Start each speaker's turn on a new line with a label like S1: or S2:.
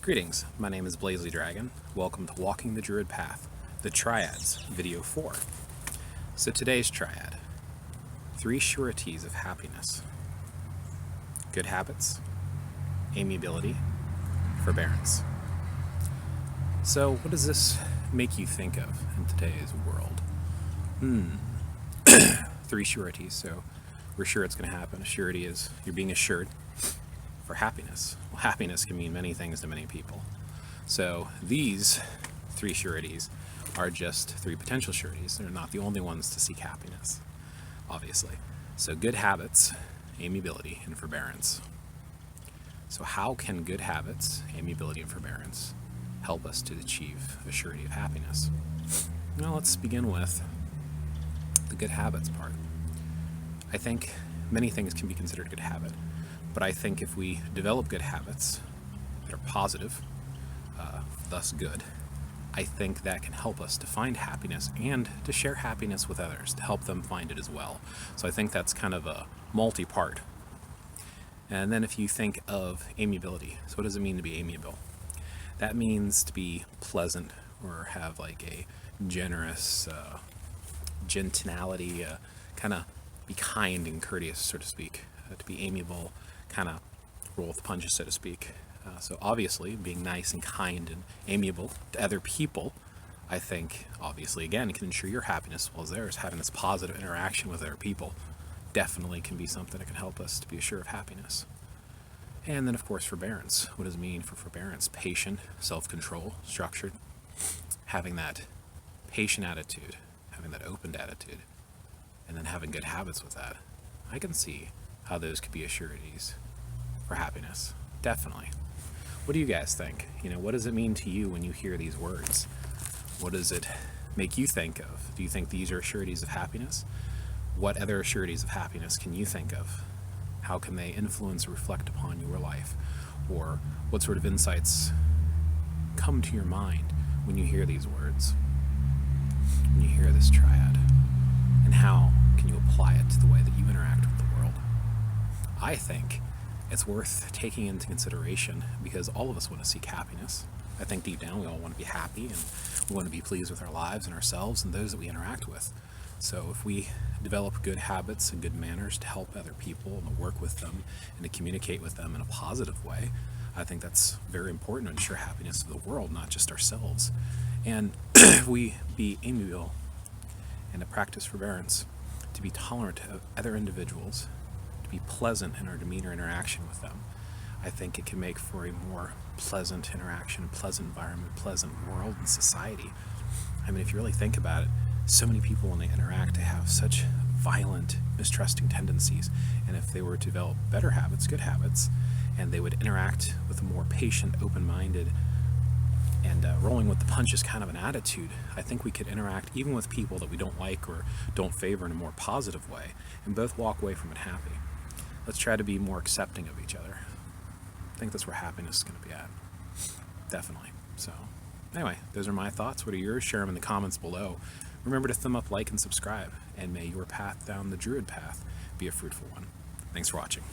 S1: Greetings, my name is BlazeLeeDragon. Welcome to Walking the Druid Path, the Triads, Video 4. So today's Triad, 3 sureties of happiness. Good habits, amiability, forbearance. So what does this make you think of in today's world? 3 sureties, so we're sure it's going to happen. A surety is you're being assured for happiness. Well, happiness can mean many things to many people. So these 3 sureties are just 3 potential sureties. They're not the only ones to seek happiness, obviously. So good habits, amiability, and forbearance. So how can good habits, amiability, and forbearance help us to achieve a surety of happiness? Well, let's begin with the good habits part. I think many things can be considered a good habit. But I think if we develop good habits that are positive, thus good, I think that can help us to find happiness and to share happiness with others, to help them find it as well. So I think that's kind of a multi-part. And then if you think of amiability, so what does it mean to be amiable? That means to be pleasant or have like a generous gentility, kind of be kind and courteous, so to speak, to be amiable, kind of roll with the punches, so to speak. So obviously, being nice and kind and amiable to other people, I think, obviously, again, can ensure your happiness as well as theirs. Having this positive interaction with other people definitely can be something that can help us to be assured of happiness. And then, of course, forbearance. What does it mean for forbearance? Patient, self-control, structured. Having that patient attitude, having that open attitude, and then having good habits with that. I can see how those could be sureties for happiness. Definitely. What do you guys think? What does it mean to you when you hear these words? What does it make you think of? Do you think these are sureties of happiness? What other sureties of happiness can you think of? How can they influence or reflect upon your life? Or what sort of insights come to your mind when you hear these words? When you hear this triad? And how can you apply it to the way that you interact with the world? I think it's worth taking into consideration because all of us want to seek happiness. I think deep down we all want to be happy and we want to be pleased with our lives and ourselves and those that we interact with. So if we develop good habits and good manners to help other people and to work with them and to communicate with them in a positive way, I think that's very important to ensure happiness of the world, not just ourselves. And if we be amiable and to practice forbearance, to be tolerant of other individuals, to be pleasant in our demeanor interaction with them, I think it can make for a more pleasant interaction, pleasant environment, pleasant world and society. I mean, if you really think about it, so many people when they interact, they have such violent, mistrusting tendencies. And if they were to develop better habits, good habits, and they would interact with a more patient, open-minded, and rolling with the punches kind of an attitude, I think we could interact even with people that we don't like or don't favor in a more positive way and both walk away from it happy. Let's try to be more accepting of each other. I think that's where happiness is going to be at. Definitely. So anyway, those are my thoughts. What are yours? Share them in the comments below. Remember to thumb up, like, and subscribe. And may your path down the Druid path be a fruitful one. Thanks for watching.